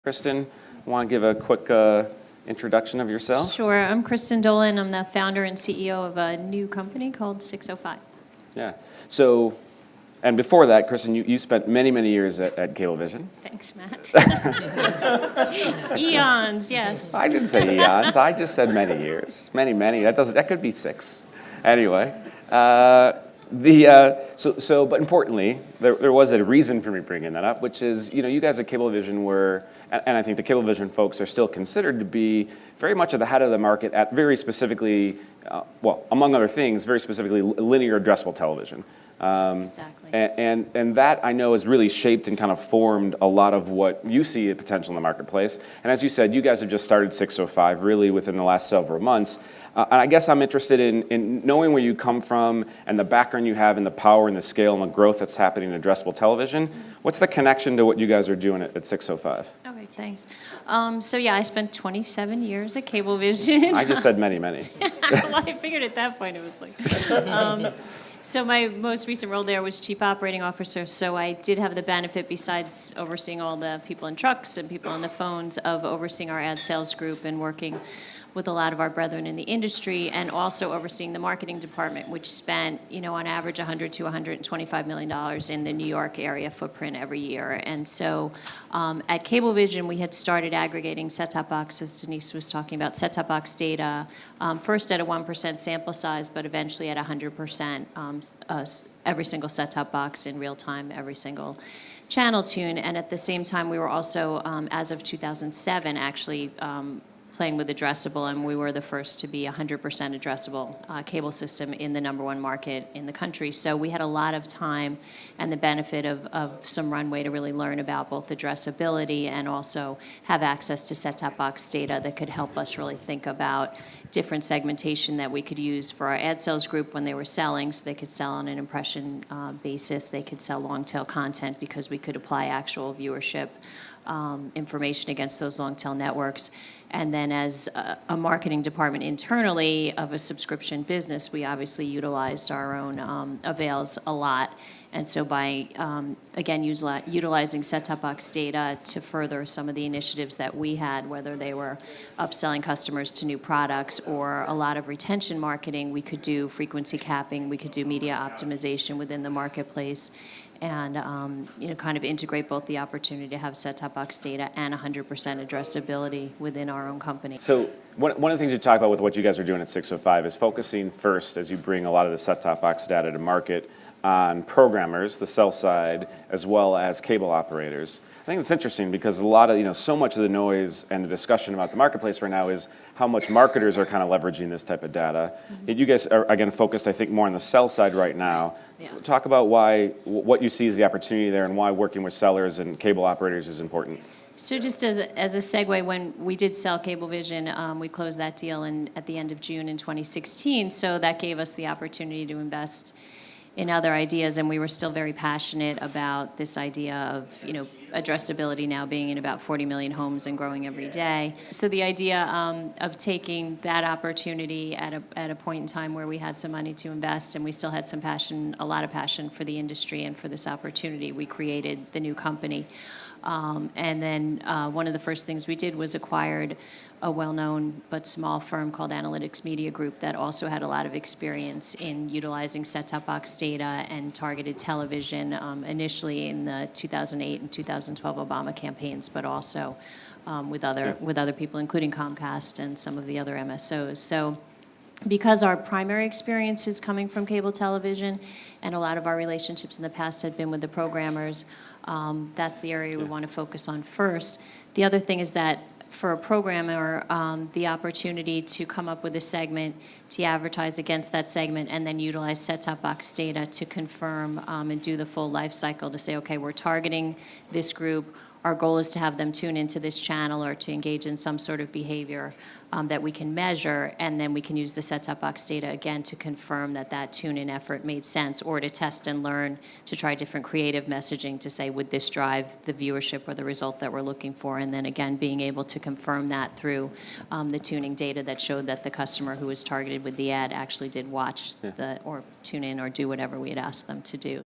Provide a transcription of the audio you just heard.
Kristin, want to give a quick introduction of yourself? Sure. I'm Kristin Dolan. I'm the founder and CEO of a new company called 605. Yeah. So, and before that, Kristin, you spent many, many years at Cablevision. Thanks, Matt. Eons, yes. I didn't say eons. I just said many years. Many, many. That could be 6. Anyway. But importantly, there was a reason for me bringing that up, which is, you guys at Cablevision were, and I think the Cablevision folks are still considered to be very much at the head of the market at very specifically, among other things, very specifically linear addressable television. Exactly. And that I know has really shaped and kind of formed a lot of what you see a potential in the marketplace. And as you said, you guys have just started 605 really within the last several months. And I guess I'm interested in knowing where you come from and the background you have and the power and the scale and the growth that's happening in addressable television. What's the connection to what you guys are doing at 605? Okay, thanks. I spent 27 years at Cablevision. I just said many, many. Well, I figured at that point it was like... So my most recent role there was Chief Operating Officer, so I did have the benefit, besides overseeing all the people in trucks and people on the phones, of overseeing our ad sales group and working with a lot of our brethren in the industry, and also overseeing the marketing department, which spent, on average, $100 to $125 million in the New York area footprint every year. And so at Cablevision, we had started aggregating set-top boxes. Denise was talking about set-top box data, first at a 1% sample size, but eventually at 100%, every single set-top box in real time, every single channel tune. And at the same time, we were also, as of 2007, actually playing with Addressable, and we were the first to be 100% addressable cable system in the #1 market in the country. So we had a lot of time and the benefit of some runway to really learn about both addressability and also have access to set-top box data that could help us really think about different segmentation that we could use for our ad sales group when they were selling, so they could sell on an impression basis. They could sell long-tail content because we could apply actual viewership information against those long-tail networks. And then as a marketing department internally of a subscription business, we obviously utilized our own avails a lot. And so by, again, utilizing set-top box data to further some of the initiatives that we had, whether they were upselling customers to new products or a lot of retention marketing, we could do frequency capping, we could do media optimization within the marketplace, and kind of integrate both the opportunity to have set-top box data and 100% addressability within our own company. So one of the things you talk about with what you guys are doing at 605 is focusing first, as you bring a lot of the set-top box data to market, on programmers, the sell side, as well as cable operators. I think it's interesting because a lot of, so much of the noise and the discussion about the marketplace right now is how much marketers are kind of leveraging this type of data. Mm-hmm. You guys are, again, focused, I think, more on the sell side right now. Yeah. Talk about what you see as the opportunity there and why working with sellers and cable operators is important. So just as a segue, when we did sell Cablevision, we closed that deal at the end of June in 2016, so that gave us the opportunity to invest in other ideas, and we were still very passionate about this idea of, addressability now being in about 40 million homes and growing every day. So the idea of taking that opportunity at a point in time where we had some money to invest and we still had some passion, a lot of passion for the industry and for this opportunity, we created the new company. And then one of the first things we did was acquired a well-known but small firm called Analytics Media Group that also had a lot of experience in utilizing set-top box data and targeted television, initially in the 2008 and 2012 Obama campaigns, but also with other people, including Comcast and some of the other MSOs. So because our primary experience is coming from cable television and a lot of our relationships in the past had been with the programmers, that's the area we want to focus on first. The other thing is that for a programmer, the opportunity to come up with a segment, to advertise against that segment, and then utilize set-top box data to confirm and do the full life cycle to say, okay, we're targeting this group. Our goal is to have them tune into this channel or to engage in some sort of behavior that we can measure, and then we can use the set-top box data again to confirm that tune-in effort made sense, or to test and learn to try different creative messaging to say, would this drive the viewership or the result that we're looking for? And then again, being able to confirm that through the tuning data that showed that the customer who was targeted with the ad actually did watch or tune in or do whatever we had asked them to do.